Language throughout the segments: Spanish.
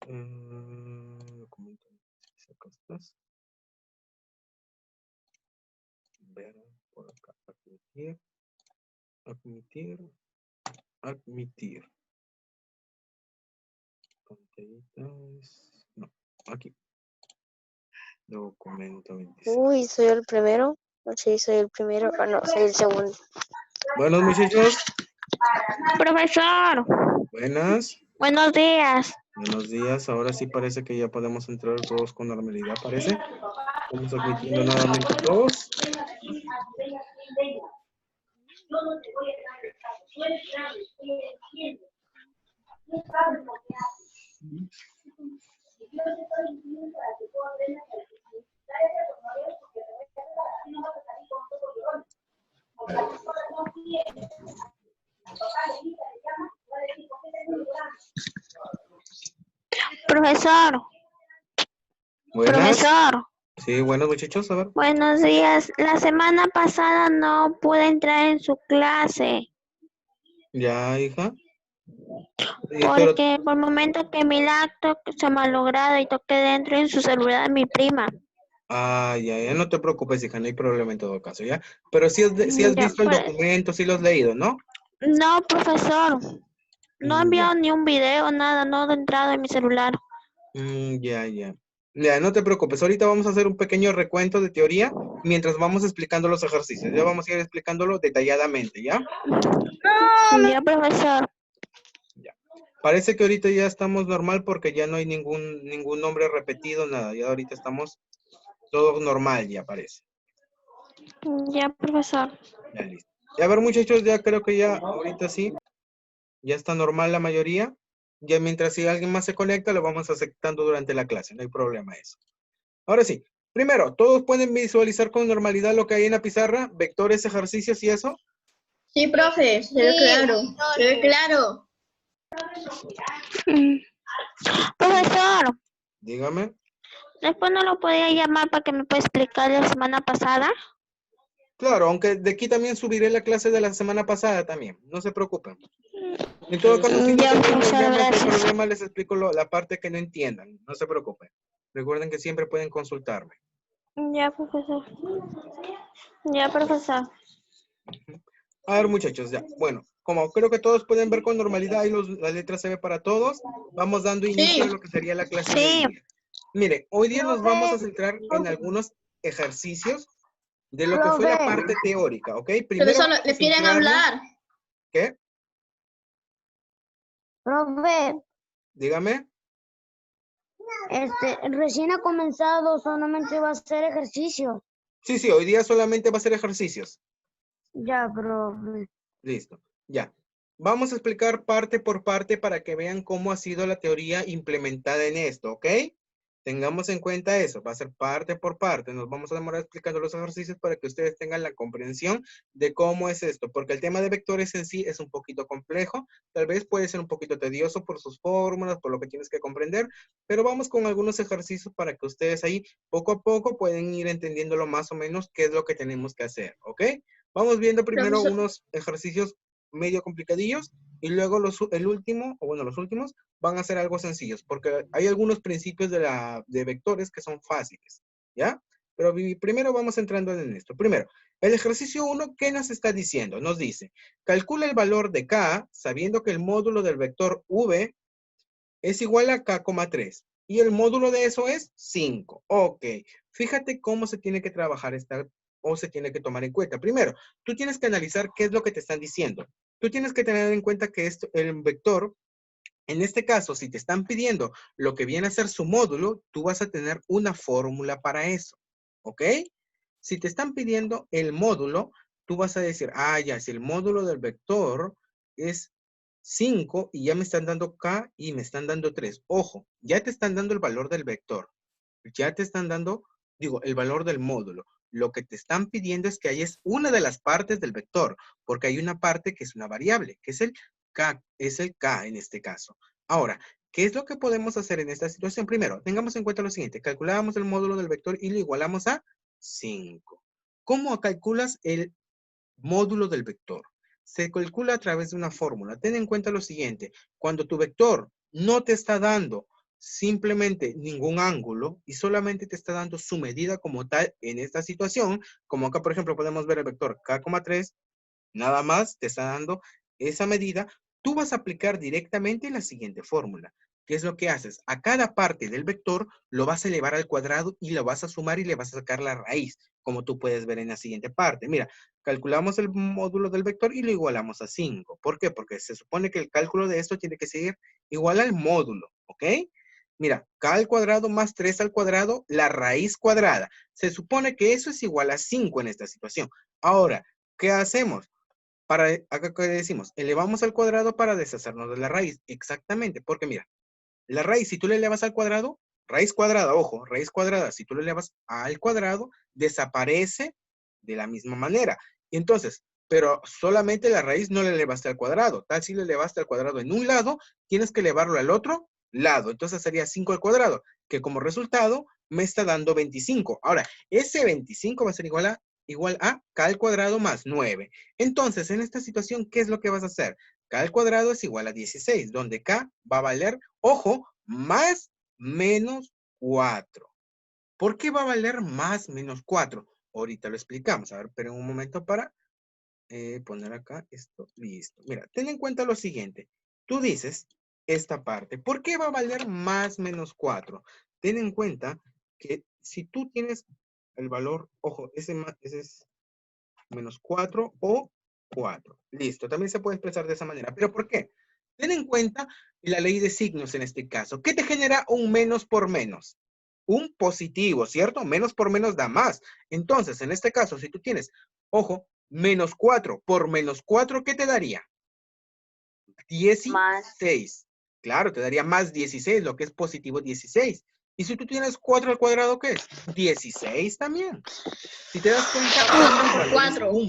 Documento. Acá estás. Ver por acá. Admitir. Admitir. Admitir. Pantallitas. No, aquí. Documento 26. Uy, soy el primero. Sí, soy el primero. O no, soy el segundo. Buenos muchachos. Profesor, Buenas. buenos días. Buenos días. Ahora sí parece que ya podemos entrar todos con normalidad, parece. Estamos admitiendo nuevamente a todos. Profesor, Buenas. profesor, Sí, buenos muchachos. A ver. buenos días. La semana pasada no pude entrar en su clase Ya, hija. Pero, porque por el momento que mi laptop se me ha logrado y toqué dentro en su celular de mi prima. ya, no te preocupes, hija, no hay problema en todo caso, ¿ya? Pero si has Ya, visto el documento, si lo has leído, ¿no? no, profesor, no he Ya. enviado ni un video, nada, no he entrado en mi celular. Ya. Ya, no te preocupes. Ahorita vamos a hacer un pequeño recuento de teoría mientras vamos explicando los ejercicios. Ya vamos a ir explicándolo detalladamente, ¿ya? Ya, profesor. Ya. Parece que ahorita ya estamos normal porque ya no hay ningún nombre repetido, nada. Ya ahorita estamos todo normal, ya parece. Ya, profesor. Ya listo. Ya a ver, muchachos, ya creo que ya ahorita sí, ya está normal la mayoría. Ya mientras si alguien más se conecta, lo vamos aceptando durante la clase. No hay problema eso. Ahora sí. Primero, ¿todos pueden visualizar con normalidad lo que hay en la pizarra? Vectores, ejercicios y eso. Sí, profe, se ve claro. Se ve claro. Profesor, Dígame. después no lo podía llamar para que me pueda explicar la semana pasada. Claro, aunque de aquí también subiré la clase de la semana pasada también. No se preocupen. En todo caso, si no Ya, después me profesor, llaman, no hay gracias. problema, les explico la parte que no entiendan. No se preocupen. Recuerden que siempre pueden consultarme. Ya, profesor. Ya, profesor. A ver, muchachos, ya. Bueno, como creo que todos pueden ver con normalidad y las letras se ve para todos, vamos dando inicio a Sí. lo que sería la clase de hoy Sí. día. Mire, hoy día nos vamos a Profe, centrar en algunos ejercicios de lo que fue la profe, parte teórica, ¿ok? Primero Profesor, vamos a le quieren centrarnos. hablar. ¿Qué? profe, Dígame. recién ha comenzado, solamente va a hacer ejercicio. Sí, hoy día solamente va a ser ejercicios. Ya, profe. Listo, ya. Vamos a explicar parte por parte para que vean cómo ha sido la teoría implementada en esto, ¿ok? Tengamos en cuenta eso, va a ser parte por parte. Nos vamos a demorar explicando los ejercicios para que ustedes tengan la comprensión de cómo es esto, porque el tema de vectores en sí es un poquito complejo, tal vez puede ser un poquito tedioso por sus fórmulas, por lo que tienes que comprender, pero vamos con algunos ejercicios para que ustedes ahí poco a poco pueden ir entendiéndolo más o menos qué es lo que tenemos que hacer, ¿ok? Vamos viendo primero Profesor, unos ejercicios medio complicadillos y luego los últimos van a ser algo sencillos, porque hay algunos principios de vectores que son fáciles, ¿ya? Pero primero vamos entrando en esto. Primero, el ejercicio 1, ¿qué nos está diciendo? Nos dice, calcula el valor de K sabiendo que el módulo del vector V es igual a K,3 y el módulo de eso es 5. Ok, fíjate cómo se tiene que trabajar o se tiene que tomar en cuenta. Primero, tú tienes que analizar qué es lo que te están diciendo. Tú tienes que tener en cuenta que el vector, en este caso, si te están pidiendo lo que viene a ser su módulo, tú vas a tener una fórmula para eso. ¿Ok? Si te están pidiendo el módulo, tú vas a decir, ya, si el módulo del vector es 5 y ya me están dando K y me están dando 3. Ojo, ya te están dando el valor del vector. Ya te están dando, el valor del módulo. Lo que te están pidiendo es que ahí es una de las partes del vector, porque hay una parte que es una variable, que es el K en este caso. Ahora, ¿qué es lo que podemos hacer en esta situación? Primero, tengamos en cuenta lo siguiente. Calculábamos el módulo del vector y lo igualamos a 5. ¿Cómo calculas el módulo del vector? Se calcula a través de una fórmula. Ten en cuenta lo siguiente. Cuando tu vector no te está dando simplemente ningún ángulo y solamente te está dando su medida como tal en esta situación. Como acá, por ejemplo, podemos ver el vector k,3, nada más te está dando esa medida. Tú vas a aplicar directamente la siguiente fórmula. ¿Qué es lo que haces? A cada parte del vector lo vas a elevar al cuadrado y lo vas a sumar y le vas a sacar la raíz, como tú puedes ver en la siguiente parte. Mira, calculamos el módulo del vector y lo igualamos a 5. ¿Por qué? Porque se supone que el cálculo de esto tiene que seguir igual al módulo, ¿ok? Mira, k al cuadrado más 3 al cuadrado, la raíz cuadrada. Se supone que eso es igual a 5 en esta situación. Ahora, ¿qué hacemos? Acá que decimos, elevamos al cuadrado para deshacernos de la raíz. Exactamente, porque mira, la raíz, si tú le elevas al cuadrado, raíz cuadrada, ojo, raíz cuadrada, si tú le elevas al cuadrado, desaparece de la misma manera. Y entonces, pero solamente la raíz no le elevaste al cuadrado. Tal si le elevaste al cuadrado en un lado, tienes que elevarlo al otro lado. Entonces sería 5 al cuadrado, que como resultado me está dando 25. Ahora, ese 25 va a ser igual a k al cuadrado más 9. Entonces, en esta situación, ¿qué es lo que vas a hacer? K al cuadrado es igual a 16, donde K va a valer, ojo, más menos 4. ¿Por qué va a valer más menos 4? Ahorita lo explicamos. A ver, pero un momento para poner acá esto. Listo. Mira, ten en cuenta lo siguiente. Tú dices esta parte. ¿Por qué va a valer más menos 4? Ten en cuenta que si tú tienes el valor, ojo, ese es menos 4 o 4. Listo, también se puede expresar de esa manera. ¿Pero por qué? Ten en cuenta la ley de signos en este caso. ¿Qué te genera un menos por menos? Un positivo, ¿cierto? Menos por menos da más. Entonces, en este caso, si tú tienes, ojo, menos 4 por menos 4, ¿qué te daría? 16. Claro, te daría más 16, lo que es positivo 16. Y si tú tienes 4 al cuadrado, ¿qué es? 16 también. Si te das cuenta, 4. Ojo,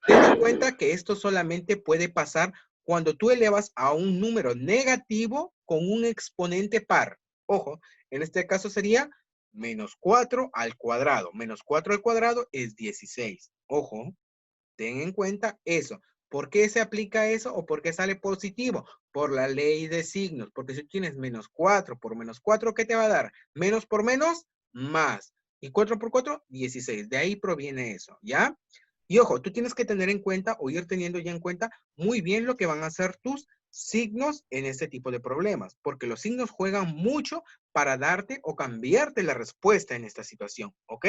ten en cuenta que esto solamente puede pasar cuando tú elevas a un número negativo con un exponente par. Ojo, en este caso sería menos 4 al cuadrado. Menos 4 al cuadrado es 16. Ojo, ten en cuenta eso. ¿Por qué se aplica eso o por qué sale positivo? Por la ley de signos. Porque si tienes menos 4 por menos 4, ¿qué te va a dar? Menos por menos, más. Y 4 por 4, 16. De ahí proviene eso, ¿ya? Y ojo, tú tienes que tener en cuenta o ir teniendo ya en cuenta muy bien lo que van a ser tus signos en este tipo de problemas, porque los signos juegan mucho para darte o cambiarte la respuesta en esta situación, ¿ok?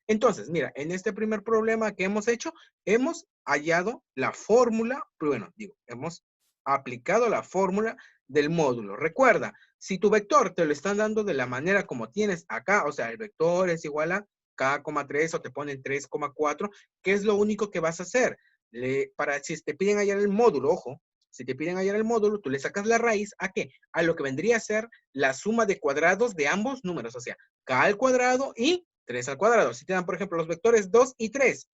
Entonces, mira, en este primer problema que hemos hecho, hemos hallado la fórmula, bueno, digo, hemos aplicado la fórmula del módulo. Recuerda, si tu vector te lo están dando de la manera como tienes acá, o sea, el vector es igual a k,3 o te ponen 3,4, ¿qué es lo único que vas a hacer? Si te piden hallar el módulo, ojo, si te piden hallar el módulo, tú le sacas la raíz, ¿a qué? A lo que vendría a ser la suma de cuadrados de ambos números, o sea, k al cuadrado y 3 al cuadrado. Si te dan, por ejemplo, los vectores 2 y 3,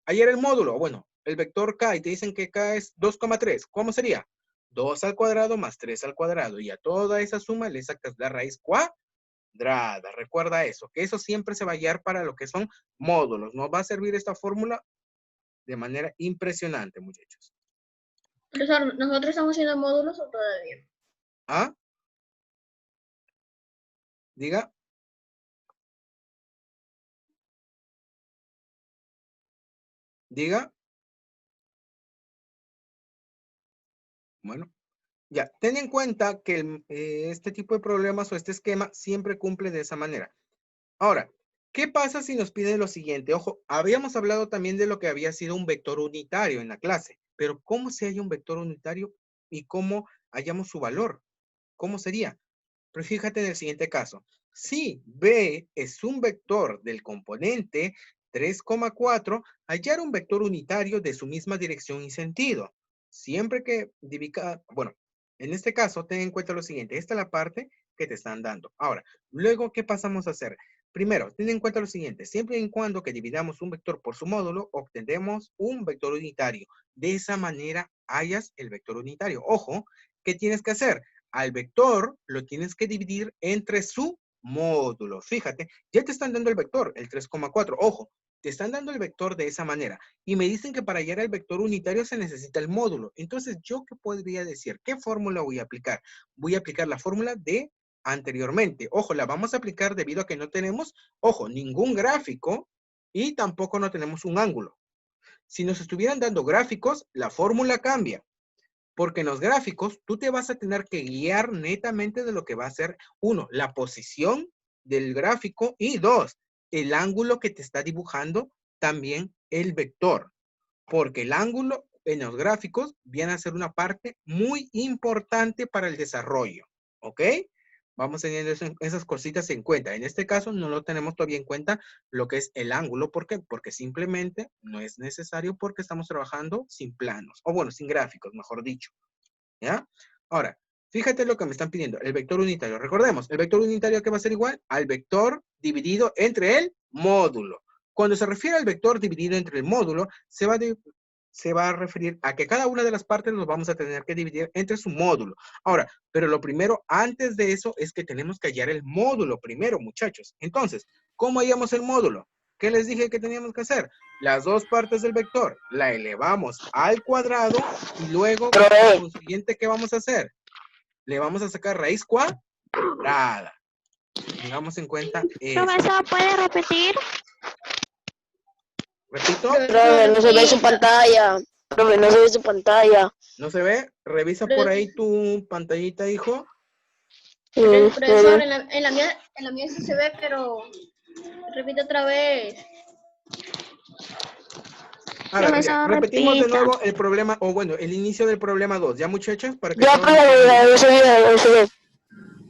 hallar el módulo, bueno, el vector k y te dicen que k es 2,3, ¿cómo sería? 2 al cuadrado más 3 al cuadrado, y a toda esa suma le sacas la raíz cuadrada. Recuerda eso, que eso siempre se va a hallar para lo que son módulos. Nos va a servir esta fórmula de manera impresionante, muchachos. Profesor, ¿nosotros estamos haciendo módulos o todavía? ¿Ah? Diga. Diga. Bueno, ya. Ten en cuenta que este tipo de problemas o este esquema siempre cumple de esa manera. Ahora, ¿qué pasa si nos piden lo siguiente? Ojo, habíamos hablado también de lo que había sido un vector unitario en la clase, pero ¿cómo se halla un vector unitario y cómo hallamos su valor? ¿Cómo sería? Pero fíjate en el siguiente caso. Si B es un vector del componente 3,4, hallar un vector unitario de su misma dirección y sentido. Siempre que bueno, en este caso, ten en cuenta lo siguiente. Esta es la parte que te están dando. Ahora, luego, ¿qué pasamos a hacer? Primero, ten en cuenta lo siguiente. Siempre y cuando que dividamos un vector por su módulo, obtendremos un vector unitario. De esa manera, hallas el vector unitario. Ojo, ¿qué tienes que hacer? Al vector lo tienes que dividir entre su módulo. Fíjate, ya te están dando el vector, el 3,4. Ojo, te están dando el vector de esa manera y me dicen que para hallar el vector unitario se necesita el módulo. Entonces, ¿yo qué podría decir? ¿Qué fórmula voy a aplicar? Voy a aplicar la fórmula de anteriormente. Ojo, la vamos a aplicar debido a que no tenemos, ojo, ningún gráfico y tampoco no tenemos un ángulo. Si nos estuvieran dando gráficos, la fórmula cambia. Porque en los gráficos tú te vas a tener que guiar netamente de lo que va a ser, uno, la posición del gráfico y dos, el ángulo que te está dibujando también el vector. Porque el ángulo en los gráficos viene a ser una parte muy importante para el desarrollo. ¿Ok? Vamos teniendo esas cositas en cuenta. En este caso no lo tenemos todavía en cuenta lo que es el ángulo. ¿Por qué? Porque simplemente no es necesario porque estamos trabajando sin planos. O bueno, sin gráficos, mejor dicho. ¿Ya? Ahora, fíjate lo que me están pidiendo. El vector unitario. Recordemos, el vector unitario que va a ser igual al vector dividido entre el módulo. Cuando se refiere al vector dividido entre el módulo, se va a referir a que cada una de las partes los vamos a tener que dividir entre su módulo. Ahora, pero lo primero, antes de eso, es que tenemos que hallar el módulo primero, muchachos. Entonces, ¿cómo hallamos el módulo? ¿Qué les dije que teníamos que hacer? Las dos partes del vector la elevamos al cuadrado y luego, lo consiguiente, ¿qué vamos a hacer? Le vamos a sacar raíz cuadrada. Tengamos en cuenta eso. Profesor, ¿puede repetir? ¿Repito? Profe, no se ve su pantalla. Profe, no se ve su pantalla. ¿No se ve? Revisa por ahí tu pantallita, hijo. Profesor, en la mía sí se ve, pero repite otra vez. Ahora, Profesor, repetimos de repita. nuevo el problema, o bueno, el inicio del problema 2. ¿Ya, muchachos? Para que Ya, todos- profe, ya se ve.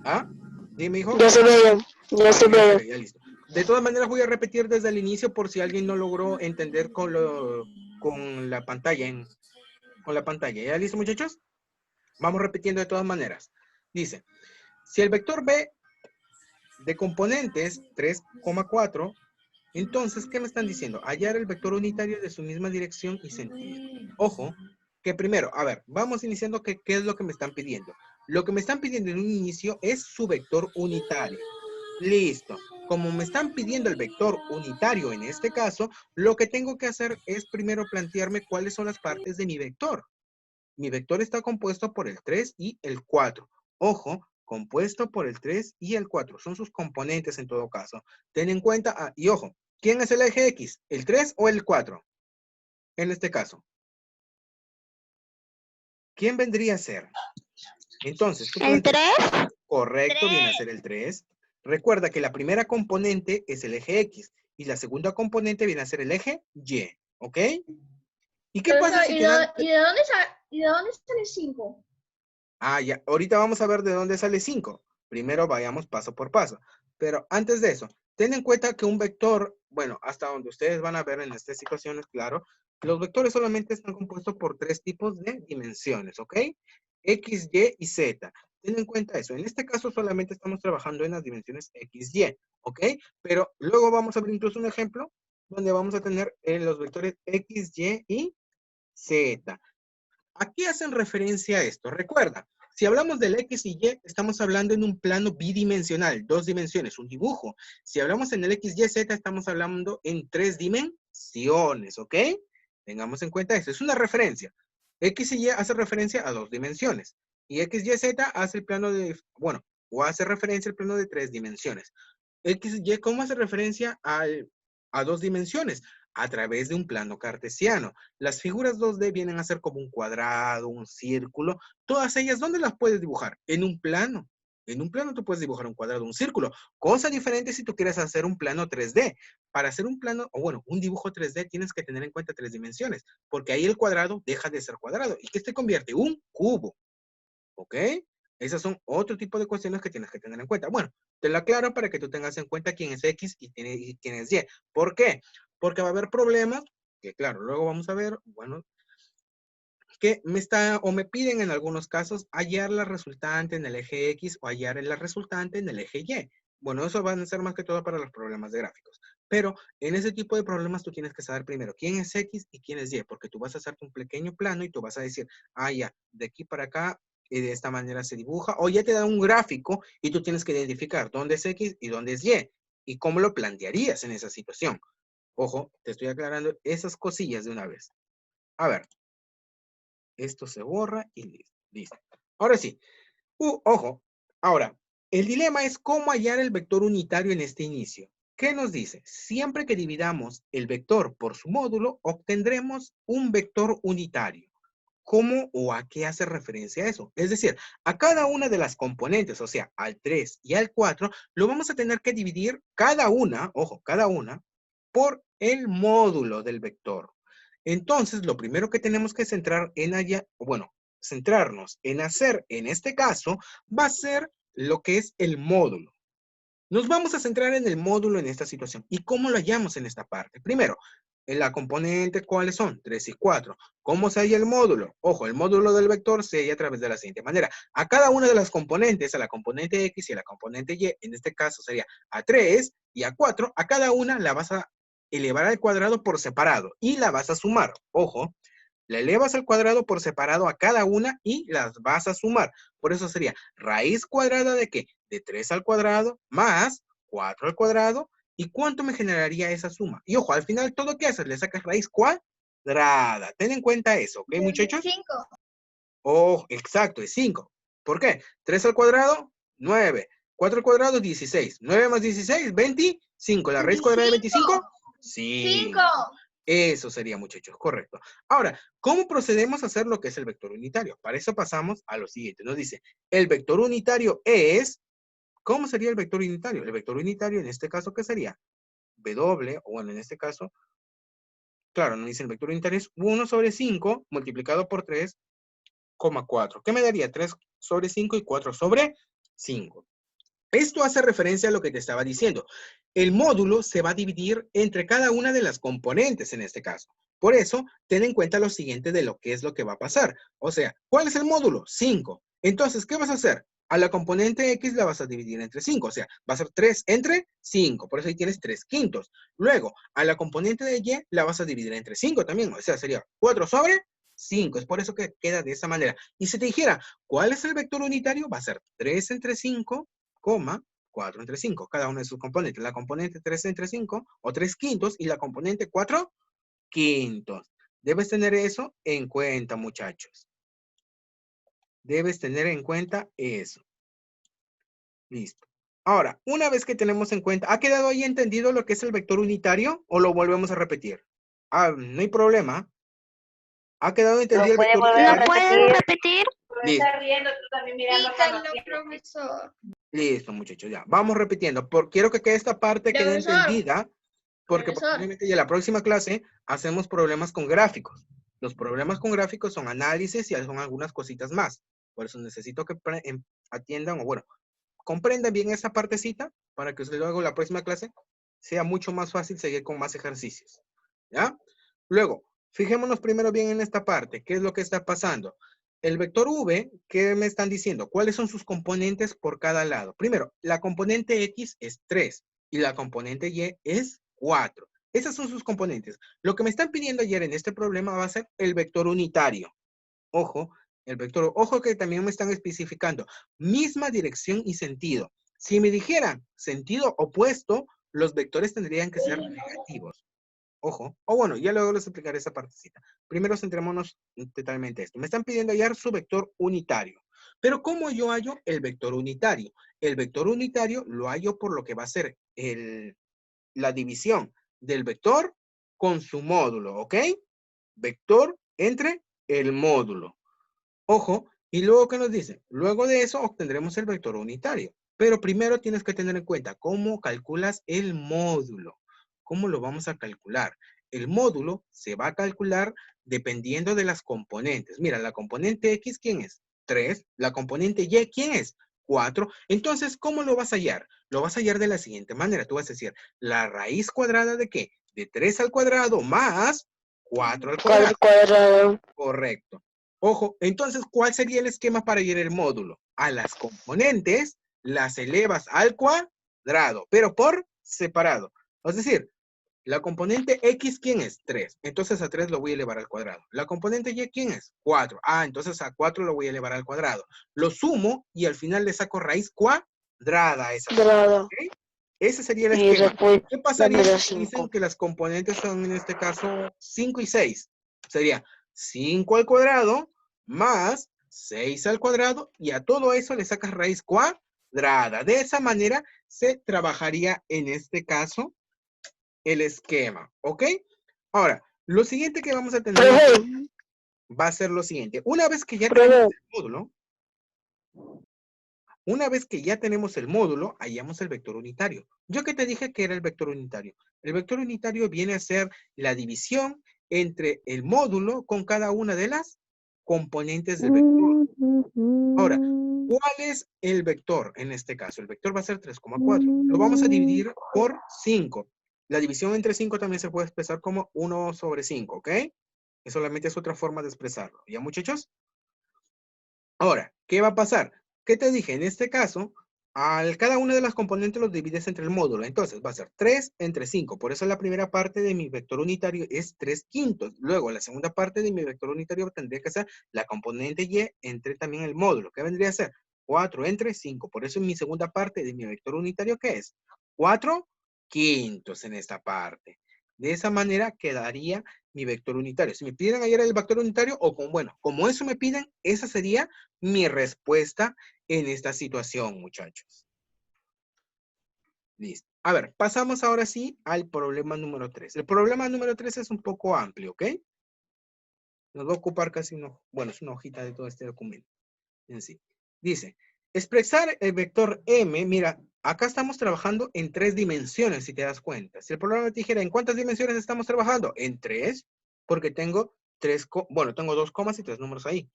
¿Ah? Dime, hijo. Ya se ve, ya se Ok, ok, ve. ya listo. De todas maneras, voy a repetir desde el inicio por si alguien no logró entender con la pantalla. Con la pantalla. ¿Ya listo, muchachos? Vamos repitiendo de todas maneras. Dice, si el vector B de componentes 3,4, entonces, ¿qué me están diciendo? Hallar el vector unitario de su misma dirección y sentido. Ojo, que primero, a ver, vamos iniciando qué es lo que me están pidiendo. Lo que me están pidiendo en un inicio es su vector unitario. Listo. Como me están pidiendo el vector unitario en este caso, lo que tengo que hacer es primero plantearme cuáles son las partes de mi vector. Mi vector está compuesto por el 3 y el 4. Ojo, compuesto por el 3 y el 4. Son sus componentes en todo caso. Ten en cuenta, y ojo, ¿quién es el eje X? ¿El 3 o el 4? En este caso. ¿Quién vendría a ser? Entonces, tú ¿El 3? correcto, viene a ser el 3. Recuerda que la primera componente es el eje X y la segunda componente viene a ser el eje Y. ¿Ok? ¿Y qué pasa Profesor, si ¿y te dan... de dónde sale 5? Ah, ya. Ahorita vamos a ver de dónde sale 5. Primero vayamos paso por paso. Pero antes de eso, ten en cuenta que un vector, bueno, hasta donde ustedes van a ver en estas situaciones, claro, los vectores solamente están compuestos por 3 tipos de dimensiones, ¿ok? X, Y y Z. Ten en cuenta eso. En este caso solamente estamos trabajando en las dimensiones X, Y, ¿ok? Pero luego vamos a ver incluso un ejemplo donde vamos a tener los vectores X, Y Z. ¿A qué hacen referencia a esto? Recuerda, si hablamos del X y Y, estamos hablando en un plano bidimensional, 2 dimensiones, un dibujo. Si hablamos en el X, Y, Z, estamos hablando en 3 dimensiones, ¿ok? Tengamos en cuenta eso, es una referencia. X y Y hace referencia a 2 dimensiones. Y X, Y, Z hace el plano de, bueno, o hace referencia al plano de 3 dimensiones. X y Y, ¿cómo hace referencia a 2 dimensiones? A través de un plano cartesiano. Las figuras 2D vienen a ser como un cuadrado, un círculo. Todas ellas, ¿dónde las puedes dibujar? En un plano. En un plano tú puedes dibujar un cuadrado, un círculo. Cosa diferente si tú quieres hacer un plano 3D. Para hacer un plano, o bueno, un dibujo 3D tienes que tener en cuenta 3 dimensiones, porque ahí el cuadrado deja de ser cuadrado. ¿Y qué se convierte? Un cubo. ¿Ok? Esas son otro tipo de cuestiones que tienes que tener en cuenta. Bueno, te lo aclaro para que tú tengas en cuenta quién es X y quién es Y. ¿Por qué? Porque va a haber problemas, que claro, luego vamos a ver, bueno, que me piden en algunos casos hallar la resultante en el eje X o hallar la resultante en el eje Y. Bueno, eso van a ser más que todo para los problemas de gráficos. Pero en ese tipo de problemas tú tienes que saber primero quién es X y quién es Y, porque tú vas a hacerte un pequeño plano y tú vas a decir, ah, ya, de aquí para acá, y de esta manera se dibuja, o ya te da un gráfico y tú tienes que identificar dónde es X y dónde es Y, y cómo lo plantearías en esa situación. Ojo, te estoy aclarando esas cosillas de una vez. A ver, esto se borra y listo. Listo. Ahora sí. Ojo, ahora, el dilema es cómo hallar el vector unitario en este inicio. ¿Qué nos dice? Siempre que dividamos el vector por su módulo, obtendremos un vector unitario. ¿Cómo o a qué hace referencia eso? Es decir, a cada una de las componentes, o sea, al 3 y al 4, lo vamos a tener que dividir cada una, ojo, cada una, por el módulo del vector. Entonces, lo primero que tenemos que centrarnos en hacer en este caso, va a ser lo que es el módulo. Nos vamos a centrar en el módulo en esta situación. ¿Y cómo lo hallamos en esta parte? Primero, en la componente, ¿cuáles son? 3 y 4. ¿Cómo se halla el módulo? Ojo, el módulo del vector se halla a través de la siguiente manera. A cada una de las componentes, a la componente X y a la componente Y, en este caso sería a 3 y a 4, a cada una la vas a elevar al cuadrado por separado y la vas a sumar. Ojo, la elevas al cuadrado por separado a cada una y las vas a sumar. Por eso sería raíz cuadrada de ¿qué? De 3 al cuadrado más 4 al cuadrado. ¿Y cuánto me generaría esa suma? Y ojo, al final todo que haces, le sacas raíz cuadrada. Ten en cuenta eso, ¿ok, muchachos? 5. Oh, exacto, es 5. ¿Por qué? 3 al cuadrado, 9. 4 al cuadrado, 16. 9 más 16, 25. ¿La raíz cuadrada de 25? Sí. 5. Eso sería, muchachos, correcto. Ahora, ¿cómo procedemos a hacer lo que es el vector unitario? Para eso pasamos a lo siguiente. Nos dice, el vector unitario es, ¿cómo sería el vector unitario? El vector unitario, en este caso, ¿qué sería? W, o bueno, en este caso, claro, nos dice el vector unitario es 1 sobre 5 multiplicado por 3, 4. ¿Qué me daría? 3 sobre 5 y 4 sobre 5. Esto hace referencia a lo que te estaba diciendo. El módulo se va a dividir entre cada una de las componentes en este caso. Por eso, ten en cuenta lo siguiente de lo que es lo que va a pasar. O sea, ¿cuál es el módulo? 5. Entonces, ¿qué vas a hacer? A la componente X la vas a dividir entre 5. O sea, va a ser 3 entre 5. Por eso ahí tienes 3 quintos. Luego, a la componente de Y la vas a dividir entre 5 también. O sea, sería 4 sobre 5. Es por eso que queda de esa manera. Y si te dijera, ¿cuál es el vector unitario? Va a ser 3 entre 5, 4 entre 5, cada una de sus componentes. La componente 3 entre 5 o 3 quintos y la componente 4 quintos. Debes tener eso en cuenta, muchachos. Debes tener en cuenta eso. Listo. Ahora, una vez que tenemos en cuenta, ¿ha quedado ahí entendido lo que es el vector unitario o lo volvemos a repetir? No hay problema. ¿Ha quedado entendido el vector unitario? ¿Lo puedes repetir? Listo. Dígalo, profesor. Listo, muchachos, ya. Vamos repitiendo. Quiero que quede esta parte quede Profesor. entendida, porque Profesor. posiblemente ya la próxima clase hacemos problemas con gráficos. Los problemas con gráficos son análisis y son algunas cositas más. Por eso necesito que atiendan, o bueno, comprendan bien esa partecita para que luego la próxima clase sea mucho más fácil seguir con más ejercicios. ¿Ya? Luego, fijémonos primero bien en esta parte. ¿Qué es lo que está pasando? El vector V, ¿qué me están diciendo? ¿Cuáles son sus componentes por cada lado? Primero, la componente X es 3 y la componente Y es 4. Esas son sus componentes. Lo que me están pidiendo ayer en este problema va a ser el vector unitario. Ojo, el vector, ojo que también me están especificando misma dirección y sentido. Si me dijeran sentido opuesto, los vectores tendrían que ser negativos. Ojo, o bueno, ya luego les explicaré esa partecita. Primero centrémonos totalmente en esto. Me están pidiendo hallar su vector unitario. Pero ¿cómo yo hallo el vector unitario? El vector unitario lo hallo por lo que va a ser la división del vector con su módulo, ¿ok? Vector entre el módulo. Ojo, y luego, ¿qué nos dice? Luego de eso obtendremos el vector unitario. Pero primero tienes que tener en cuenta cómo calculas el módulo. ¿Cómo lo vamos a calcular? El módulo se va a calcular dependiendo de las componentes. Mira, la componente X, ¿quién es? 3. La componente Y, ¿quién es? 4. Entonces, ¿cómo lo vas a hallar? Lo vas a hallar de la siguiente manera. Tú vas a decir, ¿la raíz cuadrada de qué? De 3 al cuadrado más 4 al cuadrado. Cuadrado. Correcto. Ojo, entonces, ¿cuál sería el esquema para hallar el módulo? A las componentes las elevas al cuadrado, pero por separado. Es decir, la componente X, ¿quién es? 3. Entonces a 3 lo voy a elevar al cuadrado. La componente Y, ¿quién es? 4. Entonces a 4 lo voy a elevar al cuadrado. Lo sumo y al final le saco raíz cuadrada a esa. Cuadrado. ¿Okay? Ese sería el Y esquema. después ¿Qué pasaría dámelo si dicen 5. que las componentes son en este caso 5 y 6? Sería 5 al cuadrado más 6 al cuadrado y a todo eso le sacas raíz cuadrada. De esa manera se trabajaría en este caso el esquema, ¿ok? Ahora, lo siguiente que vamos a tener Profe, va a ser lo siguiente. Una vez que ya profe, tenemos el módulo, hallamos el vector unitario. Yo que te dije que era el vector unitario. El vector unitario viene a ser la división entre el módulo con cada una de las componentes del vector. Ahora, ¿cuál es el vector en este caso? El vector va a ser 3,4. Lo vamos a dividir por 5. La división entre 5 también se puede expresar como 1 sobre 5, ¿ok? Que solamente es otra forma de expresarlo. ¿Ya, muchachos? Ahora, ¿qué va a pasar? ¿Qué te dije? En este caso, cada una de las componentes los divides entre el módulo. Entonces, va a ser 3 entre 5. Por eso la primera parte de mi vector unitario es 3/5. Luego, la segunda parte de mi vector unitario tendría que ser la componente y entre también el módulo. ¿Qué vendría a ser? 4 entre 5. Por eso en mi segunda parte de mi vector unitario, ¿qué es? 4/5 en esta parte. De esa manera quedaría mi vector unitario. Si me piden ayer el vector unitario, bueno, como eso me piden, esa sería mi respuesta en esta situación, muchachos. Listo. A ver, pasamos ahora sí al problema número 3. El problema número 3 es un poco amplio, ¿ok? Nos va a ocupar casi es una hojita de todo este documento en sí. Dice, expresar el vector M, mira, acá estamos trabajando en 3 dimensiones, si te das cuenta. Si el programa te dijera, ¿en cuántas dimensiones estamos trabajando? En 3, porque tengo tengo 2 comas y 3 números ahí.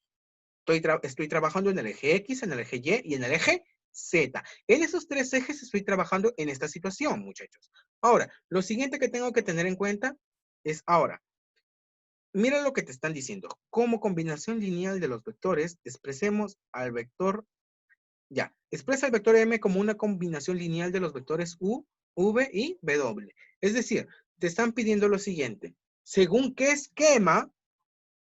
Estoy trabajando en el eje X, en el eje Y y en el eje Z. En esos 3 ejes estoy trabajando en esta situación, muchachos. Ahora, lo siguiente que tengo que tener en cuenta es ahora, mira lo que te están diciendo. Como combinación lineal de los vectores, expresemos al vector, expresa el vector M como una combinación lineal de los vectores U, V y W. Es decir, te están pidiendo lo siguiente. Según qué esquema,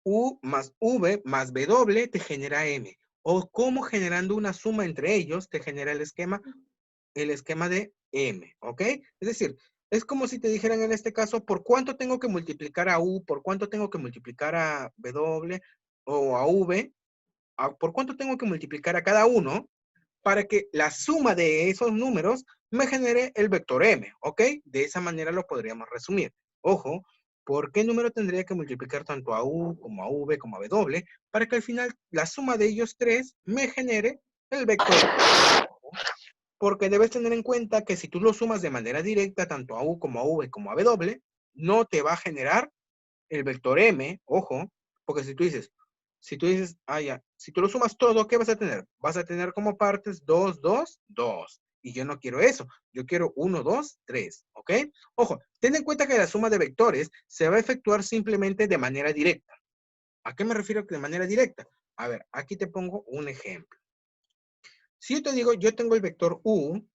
U más V más W te genera M. O cómo generando una suma entre ellos te genera el esquema de M, ¿ok? Es decir, es como si te dijeran en este caso, ¿por cuánto tengo que multiplicar a U? ¿Por cuánto tengo que multiplicar a W o a V? ¿Por cuánto tengo que multiplicar a cada uno para que la suma de esos números me genere el vector M, ¿ok? De esa manera lo podríamos resumir. Ojo, ¿por qué número tendría que multiplicar tanto a U, como a V, como a W, para que al final la suma de ellos tres me genere el vector M? Porque debes tener en cuenta que si tú lo sumas de manera directa, tanto a U, como a V, como a W, no te va a generar el vector M, ojo, porque si tú dices, si tú lo sumas todo, ¿qué vas a tener? Vas a tener como partes 2, 2, 2. Y yo no quiero eso. Yo quiero 1, 2, 3. ¿Ok? Ojo, ten en cuenta que la suma de vectores se va a efectuar simplemente de manera directa. ¿A qué me refiero de manera directa? A ver, aquí te pongo un ejemplo. Si yo te digo, yo tengo el vector U,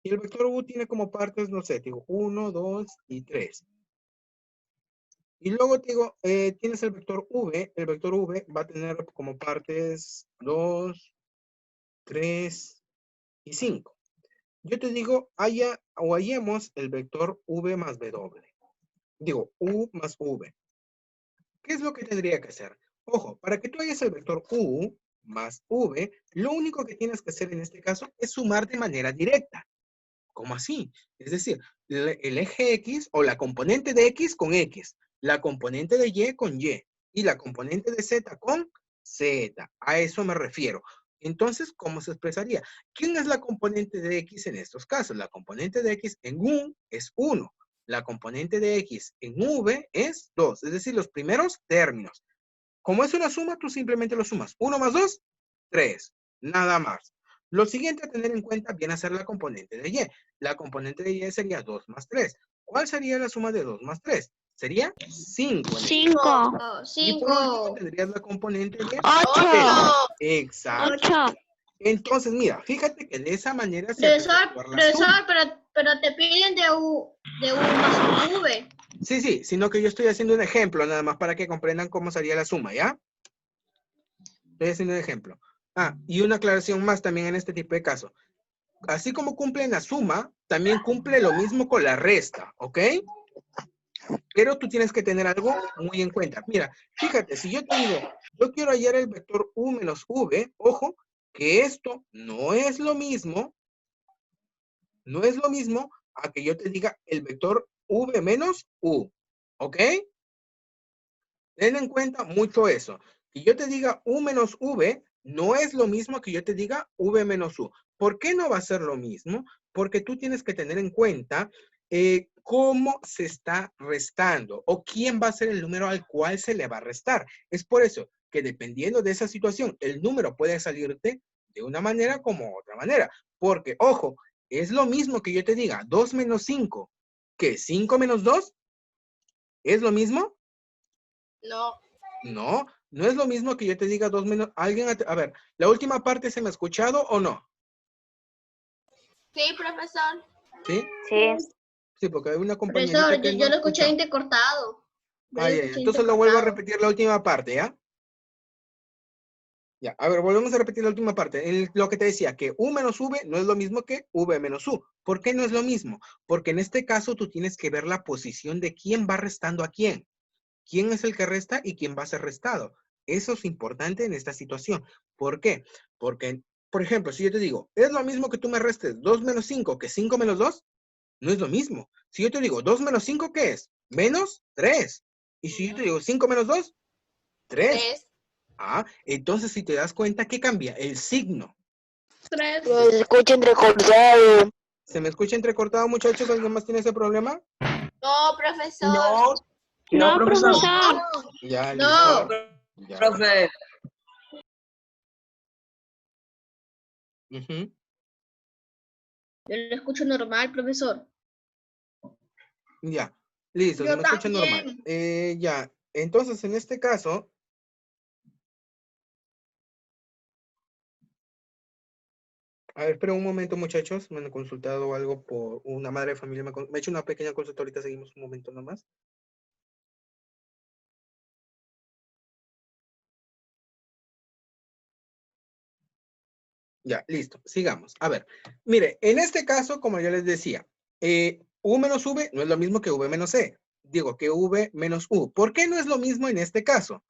y el vector U tiene como partes, no sé, te digo 1, 2 y 3. Y luego te digo, tienes el vector V va a tener como partes 2, 3 y 5. Yo te digo, hallemos el vector V más W. Digo, U más V. ¿Qué es lo que tendría que hacer? Ojo, para que tú halles el vector U más V, lo único que tienes que hacer en este caso es sumar de manera directa. ¿Cómo así? Es decir, el eje X o la componente de X con X, la componente de Y con y la componente de Z con Z. A eso me refiero. Entonces, ¿cómo se expresaría? ¿Quién es la componente de X en estos casos? La componente de X en U es 1. La componente de X en V es 2. Es decir, los primeros términos. Como es una suma, tú simplemente lo sumas. 1 más 2, 3. Nada más. Lo siguiente a tener en cuenta viene a ser la componente de Y. La componente de Y sería 2 más 3. ¿Cuál sería la suma de 2 más 3? Sería 5. 5, Y por último 5. tendrías la componente de 8, Exacto. 8. Entonces, mira, fíjate que de esa manera se puede Profesor, efectuar la suma. pero te piden de U más V. Sí, sino que yo estoy haciendo un ejemplo nada más para que comprendan cómo sería la suma, ¿ya? Estoy haciendo un ejemplo. Y una aclaración más también en este tipo de caso. así como cumple en la suma, también cumple lo mismo con la resta, ¿ok? Pero tú tienes que tener algo muy en cuenta. Mira, fíjate, si yo te digo, yo quiero hallar el vector u menos v, ojo, que esto no es lo mismo a que yo te diga el vector v menos u, ¿ok? Ten en cuenta mucho eso. Que yo te diga u menos v no es lo mismo que yo te diga v menos u. ¿Por qué no va a ser lo mismo? Porque tú tienes que tener en cuenta cómo se está restando o quién va a ser el número al cual se le va a restar. Es por eso que dependiendo de esa situación, el número puede salirte de una manera como otra manera. Porque, ojo, es lo mismo que yo te diga 2 menos 5 que 5 menos 2. ¿Es lo mismo? No. No, no es lo mismo que yo te diga 2 menos... Alguien, a ver, ¿la última parte se me ha escuchado o no? Sí, profesor. ¿Sí? Sí. Sí, porque hay una compañerita Profesor, que yo no lo escuché escuchó. intercortado. Yo Ah, lo ya, ya. escuché Entonces lo vuelvo a intercortado. repetir la última parte, ¿ya? Ya, a ver, volvemos a repetir la última parte. Lo que te decía, que u menos v no es lo mismo que v menos u. ¿Por qué no es lo mismo? Porque en este caso tú tienes que ver la posición de quién va restando a quién. ¿Quién es el que resta y quién va a ser restado? Eso es importante en esta situación. ¿Por qué? Porque, por ejemplo, si yo te digo, es lo mismo que tú me restes 2 menos 5 que 5 menos 2, no es lo mismo. Si yo te digo 2 menos 5, ¿qué es? Menos 3. Y si yo te digo 5 menos 2, 3. 3. Ah, entonces si te das cuenta, ¿qué cambia? El signo. 3. Pero se escucha entrecortado. ¿Se me escucha entrecortado, muchachos? ¿Alguien más tiene ese problema? No, profesor. No, No, profesor. profesor. Ya, No. listo. Ya. Profe, Ujú. Yo lo escucho normal, profesor. Ya, listo, se Yo me escucha normal. también. Ya, entonces en este caso, a ver, espera un momento, muchachos, me han consultado algo por una madre de familia, me ha hecho una pequeña consulta, ahorita seguimos un momento nomás. Ya, listo, sigamos. A ver, mire, en este caso, como yo les decía, u menos v no es lo mismo que v menos c. Digo, que v menos u. ¿Por qué no es lo mismo en este caso?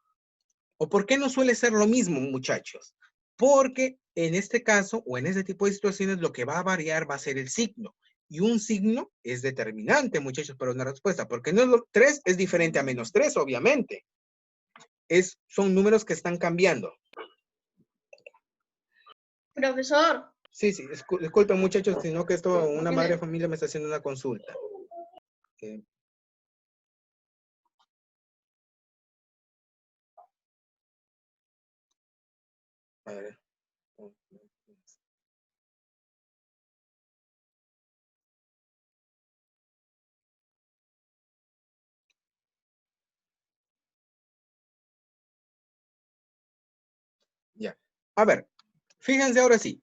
¿O por qué no suele ser lo mismo, muchachos? Porque en este caso, o en este tipo de situaciones, lo que va a variar va a ser el signo. Y un signo es determinante, muchachos, para una respuesta. Porque no es 3 es diferente a menos 3, obviamente. Son números que están cambiando. Profesor. Sí, sí, disculpen, muchachos, sino que una madre de familia me está haciendo una consulta. A ver. Ya. A ver, fíjense ahora sí.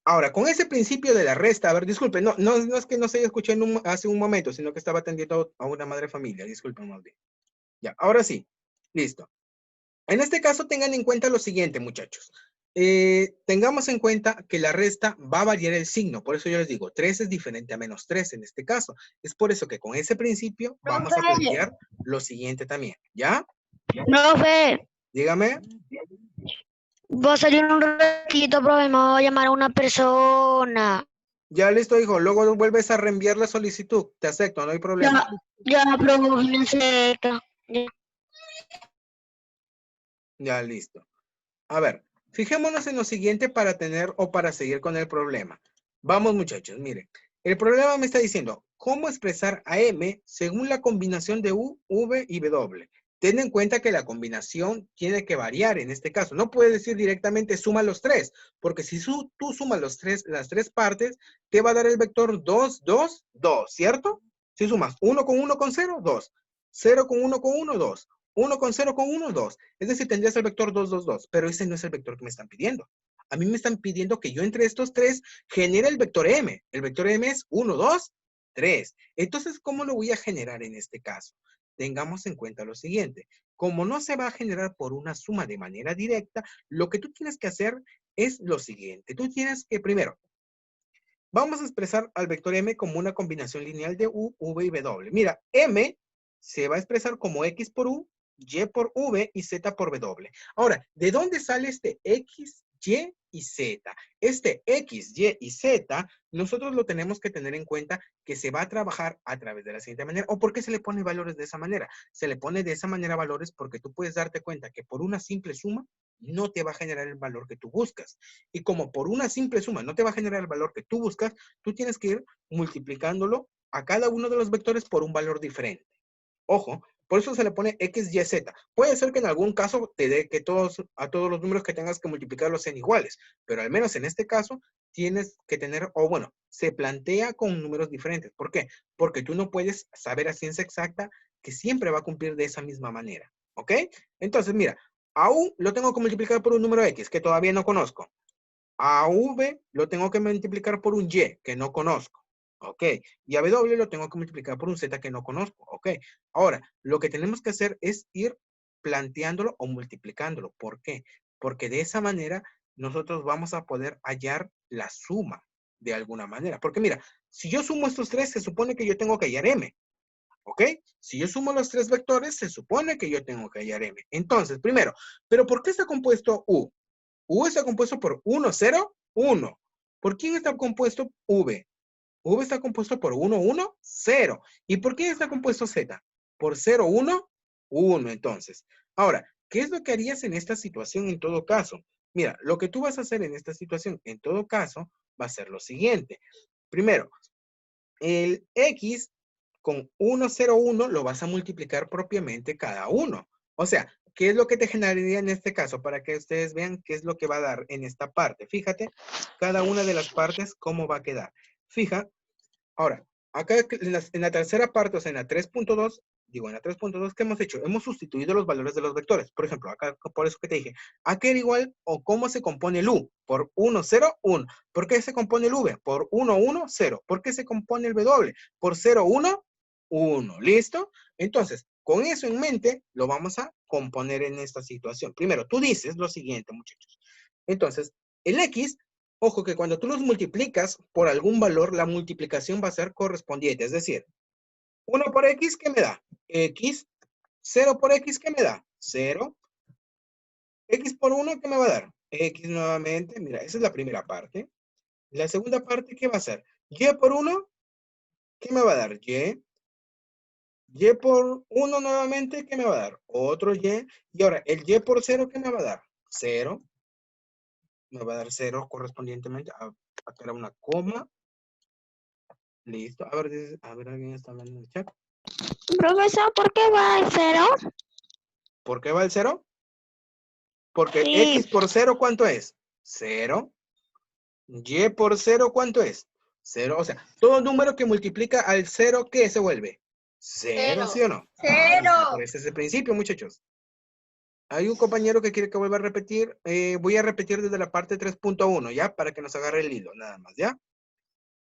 Ahora, con ese principio de la resta, a ver, disculpen, no es que no se haya escuchado hace un momento, sino que estaba atendiendo a una madre de familia, disculpen más bien. Ya, ahora sí, listo. En este caso, tengan en cuenta lo siguiente, muchachos. Tengamos en cuenta que la resta va a variar el signo, por eso yo les digo, 3 es diferente a menos 3 en este caso. Es por eso que con ese principio vamos a plantear lo siguiente también, ¿ya? Profe, Dígame. va a salir un ratito, profe, me voy a llamar a una persona. Ya listo, hijo. Luego vuelves a reenviar la solicitud. Te acepto, no hay problema. Ya, profe, me acepta. Ya listo. A ver, fijémonos en lo siguiente para tener o para seguir con el problema. Vamos, muchachos, miren. El problema me está diciendo cómo expresar a M según la combinación de U, V y W. Ten en cuenta que la combinación tiene que variar en este caso. No puedes decir directamente suma los tres, porque si tú sumas las tres partes, te va a dar el vector 2, 2, 2, ¿cierto? Si sumas 1 con 1 con 0, 2. 0 con 1 con 1, 2. 1 con 0 con 1, 2. Es decir, tendrías el vector 2, 2, 2. Pero ese no es el vector que me están pidiendo. A mí me están pidiendo que yo entre estos tres genere el vector M. El vector M es 1, 2, 3. Entonces, ¿cómo lo voy a generar en este caso? Tengamos en cuenta lo siguiente. Como no se va a generar por una suma de manera directa, lo que tú tienes que hacer es lo siguiente. Tú tienes que, primero, vamos a expresar al vector M como una combinación lineal de U, V y W. Mira, M se va a expresar como X por U, Y por V y Z por W. Ahora, ¿de dónde sale este X, Y y Z? Este X, Y y Z, nosotros lo tenemos que tener en cuenta que se va a trabajar a través de la siguiente manera. ¿O por qué se le pone valores de esa manera? Se le pone de esa manera valores porque tú puedes darte cuenta que por una simple suma no te va a generar el valor que tú buscas. Y como por una simple suma no te va a generar el valor que tú buscas, tú tienes que ir multiplicándolo a cada uno de los vectores por un valor diferente. Ojo, por eso se le pone X, Y, Z. Puede ser que en algún caso te dé que a todos los números que tengas que multiplicarlos sean iguales, pero al menos en este caso tienes que tener, o bueno, se plantea con números diferentes. ¿Por qué? Porque tú no puedes saber a ciencia exacta que siempre va a cumplir de esa misma manera. ¿Ok? Entonces, mira, a U lo tengo que multiplicar por un número X que todavía no conozco. A V lo tengo que multiplicar por un Y que no conozco. Ok. Y a W lo tengo que multiplicar por un Z que no conozco. Ok. Ahora, lo que tenemos que hacer es ir planteándolo o multiplicándolo. ¿Por qué? Porque de esa manera nosotros vamos a poder hallar la suma de alguna manera. Porque mira, si yo sumo estos tres, se supone que yo tengo que hallar M. ¿Ok? Si yo sumo los tres vectores, se supone que yo tengo que hallar M. Entonces, primero, ¿pero por qué está compuesto U? U está compuesto por 1, 0, 1. ¿Por quién está compuesto V? V está compuesto por 1, 1, 0. ¿Y por quién está compuesto Z? Por 0, 1, 1. Entonces, ahora, ¿qué es lo que harías en esta situación en todo caso? Mira, lo que tú vas a hacer en esta situación en todo caso va a ser lo siguiente. Primero, el X con 1, 0, 1 lo vas a multiplicar propiamente cada uno. O sea, ¿qué es lo que te generaría en este caso? Para que ustedes vean qué es lo que va a dar en esta parte. Fíjate, cada una de las partes, cómo va a quedar. Fija, ahora, acá en la tercera parte, o sea, en la 3.2, digo, en la 3.2, ¿qué hemos hecho? Hemos sustituido los valores de los vectores. Por ejemplo, acá, por eso que te dije, ¿a qué era igual o cómo se compone el U? Por 1, 0, 1. ¿Por qué se compone el V? Por 1, 1, 0. ¿Por qué se compone el W? Por 0, 1, 1. ¿Listo? Entonces, con eso en mente, lo vamos a componer en esta situación. Primero, tú dices lo siguiente, muchachos. Entonces, el X, ojo que cuando tú los multiplicas por algún valor, la multiplicación va a ser correspondiente. Es decir, 1 por X, ¿qué me da? X. 0 por X, ¿qué me da? 0. X por 1, ¿qué me va a dar? X nuevamente. Mira, esa es la primera parte. La segunda parte, ¿qué va a ser? Y por 1, ¿qué me va a dar? Y. Y por 1 nuevamente, ¿qué me va a dar? Otro Y. Y ahora, el Y por 0, ¿qué me va a dar? 0. Me va a dar 0 correspondientemente. Acá era una coma. Listo. A ver, alguien está hablando en el chat. Profesor, ¿por qué va el 0? ¿Por qué va el 0? Porque Sí. X por 0, ¿cuánto es? 0. Y por 0, ¿cuánto es? 0. O sea, todo número que multiplica al 0, ¿qué se vuelve? 0, ¿sí o no? 0. Ese es el principio, muchachos. Hay un compañero que quiere que vuelva a repetir. Voy a repetir desde la parte 3.1, ¿ya? Para que nos agarre el hilo, nada más, ¿ya?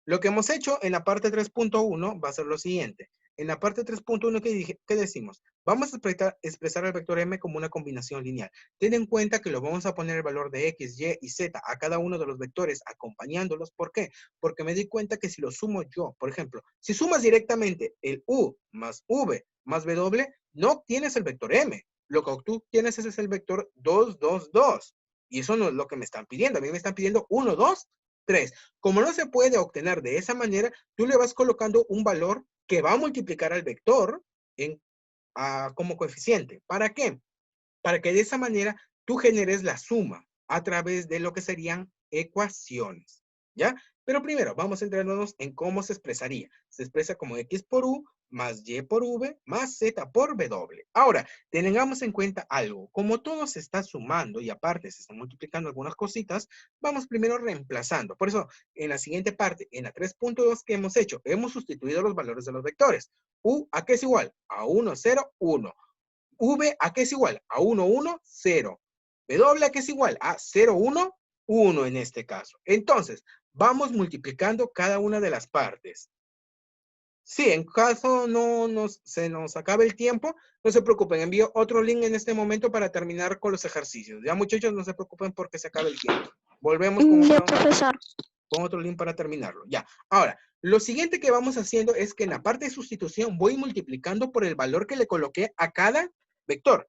Lo que hemos hecho en la parte 3.1 va a ser lo siguiente. En la parte 3.1, ¿qué decimos? Vamos a expresar el vector M como una combinación lineal. Ten en cuenta que lo vamos a poner el valor de X, Y y Z a cada uno de los vectores acompañándolos. ¿Por qué? Porque me di cuenta que si lo sumo yo, por ejemplo, si sumas directamente el U más V más W, no obtienes el vector M. Lo que tú tienes es el vector 2, 2, 2. Y eso no es lo que me están pidiendo. A mí me están pidiendo 1, 2, 3. Como no se puede obtener de esa manera, tú le vas colocando un valor que va a multiplicar al vector como coeficiente. ¿Para qué? Para que de esa manera tú generes la suma a través de lo que serían ecuaciones. ¿Ya? Pero primero vamos a centrarnos en cómo se expresaría. Se expresa como X por U más Y por V más Z por W. Ahora, tengamos en cuenta algo. Como todo se está sumando y aparte se están multiplicando algunas cositas, vamos primero reemplazando. Por eso, en la siguiente parte, en la 3.2 que hemos hecho, hemos sustituido los valores de los vectores. U, ¿a qué es igual? A 1, 0, 1. V, ¿a qué es igual? A 1, 1, 0. W, ¿a qué es igual? A 0, 1, 1 en este caso. Entonces, vamos multiplicando cada una de las partes. Sí, en caso se nos acabe el tiempo, no se preocupen, envío otro link en este momento para terminar con los ejercicios. Ya muchachos, no se preocupen porque se acabe el tiempo. Volvemos con Ya, otro. profesor. Pongo otro link para terminarlo. Ya. Ahora, lo siguiente que vamos haciendo es que en la parte de sustitución voy multiplicando por el valor que le coloqué a cada vector.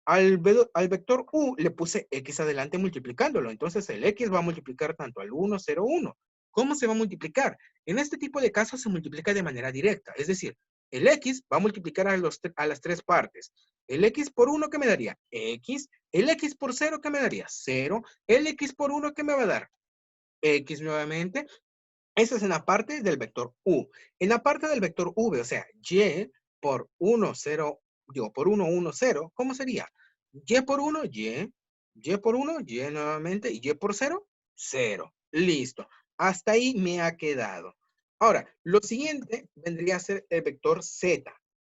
Al vector U le puse X adelante multiplicándolo. Entonces el X va a multiplicar tanto al 1, 0, 1. ¿Cómo se va a multiplicar? En este tipo de casos se multiplica de manera directa. Es decir, el X va a multiplicar a las tres partes. El X por 1, ¿qué me daría? X. El X por 0, ¿qué me daría? 0. El X por 1, ¿qué me va a dar? X nuevamente. Esa es en la parte del vector U. En la parte del vector V, o sea, Y por 1, 0, digo, por 1, 1, 0, ¿cómo sería? Y por 1, Y por 1, Y nuevamente, y por 0, 0. Listo. Hasta ahí me ha quedado. Ahora, lo siguiente vendría a ser el vector Z.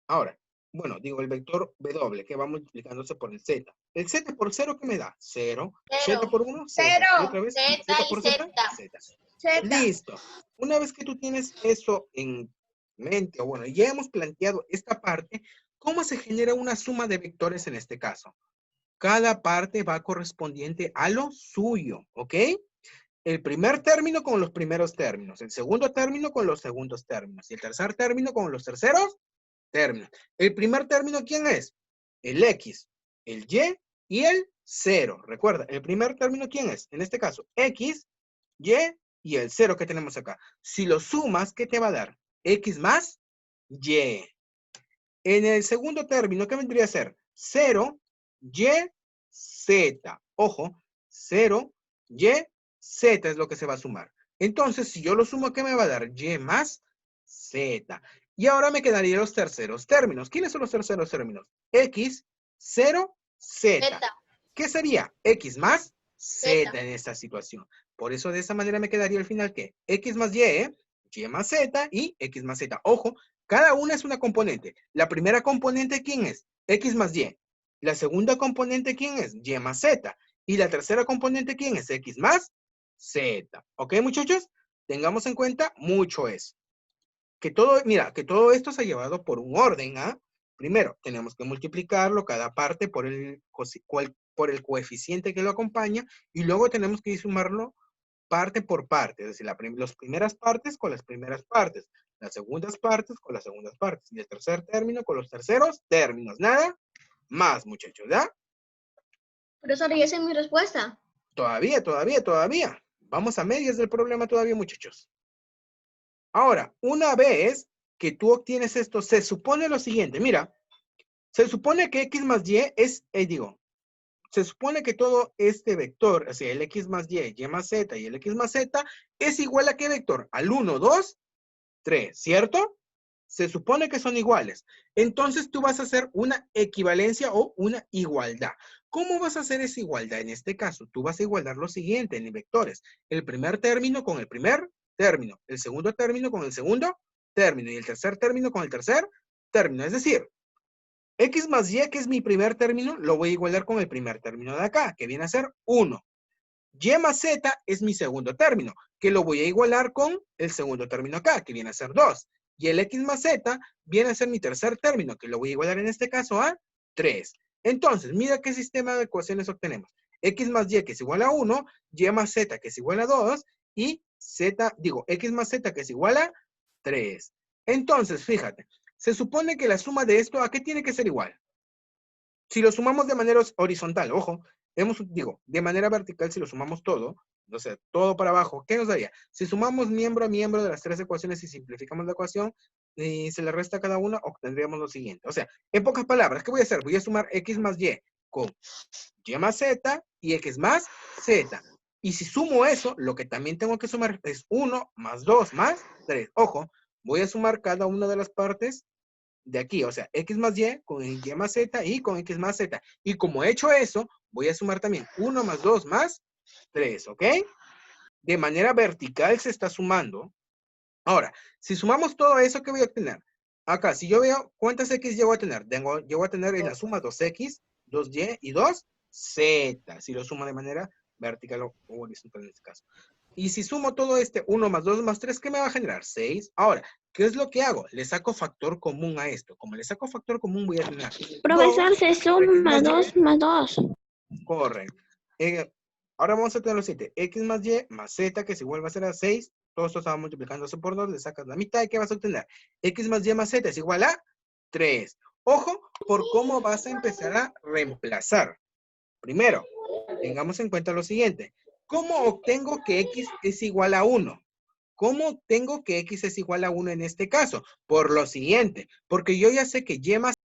Ahora, bueno, digo el vector W, que va multiplicándose por el Z. El Z por 0, ¿qué me da? 0. Z por 1, 0. Y otra vez, Z por Z, Z. Z. Listo. Una vez que tú tienes eso en mente, o bueno, ya hemos planteado esta parte, ¿cómo se genera una suma de vectores en este caso? Cada parte va correspondiente a lo suyo, ¿ok? El primer término con los primeros términos, el segundo término con los segundos términos y el tercer término con los terceros términos. El primer término, ¿quién es? El X, el Y el 0. Recuerda, el primer término, ¿quién es? En este caso, X, Y el 0 que tenemos acá. Si lo sumas, ¿qué te va a dar? X más Y. En el segundo término, ¿qué vendría a ser? 0, Y, Z. Ojo, 0, Y, Z es lo que se va a sumar. Entonces, si yo lo sumo, ¿qué me va a dar? Y más Z. Y ahora me quedarían los terceros términos. ¿Quiénes son los terceros términos? X, 0, Z. Z. ¿Qué sería? X más Z Z. en esta situación. Por eso de esa manera me quedaría al final ¿qué? X más Y más Z y X más Z. Ojo, cada una es una componente. La primera componente, ¿quién es? X más Y. La segunda componente, ¿quién es? Y más Z. Y la tercera componente, ¿quién es? X más Z. ¿Ok, muchachos? Tengamos en cuenta mucho eso. Que todo, mira, que todo esto se ha llevado por un orden, ¿ah? Primero, tenemos que multiplicarlo cada parte por el coeficiente que lo acompaña y luego tenemos que sumarlo parte por parte, es decir, las primeras partes con las primeras partes, las segundas partes con las segundas partes y el tercer término con los terceros términos. Nada más, muchachos, ¿ya? Profesor, ¿y esa es mi respuesta? Todavía. Vamos a medias del problema todavía, muchachos. Ahora, una vez que tú obtienes esto, se supone lo siguiente. Mira, se supone que X más Y es, se supone que todo este vector, o sea, el X más Y más Z y el X más Z, es igual a ¿qué vector? Al 1, 2, 3, ¿cierto? Se supone que son iguales. Entonces tú vas a hacer una equivalencia o una igualdad. ¿Cómo vas a hacer esa igualdad? En este caso, tú vas a igualar lo siguiente en vectores. El primer término con el primer término, el segundo término con el segundo término y el tercer término con el tercer término. Es decir, X más Y, que es mi primer término, lo voy a igualar con el primer término de acá, que viene a ser 1. Y más Z es mi segundo término, que lo voy a igualar con el segundo término acá, que viene a ser 2. Y el X más Z viene a ser mi tercer término, que lo voy a igualar en este caso a 3. Entonces, mira qué sistema de ecuaciones obtenemos. X más Y que es igual a 1, Y más Z que es igual a 2, y X más Z que es igual a 3. Entonces, fíjate, se supone que la suma de esto, ¿a qué tiene que ser igual? Si lo sumamos de manera horizontal, ojo, de manera vertical, si lo sumamos todo, o sea, todo para abajo, ¿qué nos daría? Si sumamos miembro a miembro de las tres ecuaciones y simplificamos la ecuación y se le resta a cada una, obtendríamos lo siguiente. O sea, en pocas palabras, ¿qué voy a hacer? Voy a sumar X más Y con Y más Z y X más Z. Y si sumo eso, lo que también tengo que sumar es 1 más 2 más 3. Ojo, voy a sumar cada una de las partes de aquí, o sea, X más Y con Y más Z y con X más Z. Y como he hecho eso, voy a sumar también 1 más 2 más 3, ¿ok? De manera vertical se está sumando. Ahora, si sumamos todo eso, ¿qué voy a obtener? Acá, si yo veo cuántas X llego a tener, llego a tener en la suma 2X, 2Y y 2Z. Si lo sumo de manera vertical o horizontal en este caso. Y si sumo todo 1 más 2 más 3, ¿qué me va a generar? 6. Ahora, ¿qué es lo que hago? Le saco factor común a esto. Como le saco factor común, voy a tener... Profesor, se suma 2 más 2. Correcto. Ahora vamos a tener lo siguiente. X más Y más Z, que se vuelve a ser a 6. Todo esto estaba multiplicándose por 2. Le sacas la mitad. ¿Y qué vas a obtener? X más Y más Z es igual a 3. Ojo por cómo vas a empezar a reemplazar. Primero, tengamos en cuenta lo siguiente. ¿Cómo obtengo que X es igual a 1? ¿Cómo obtengo que X es igual a 1 en este caso? Por lo siguiente. Porque yo ya sé que Y más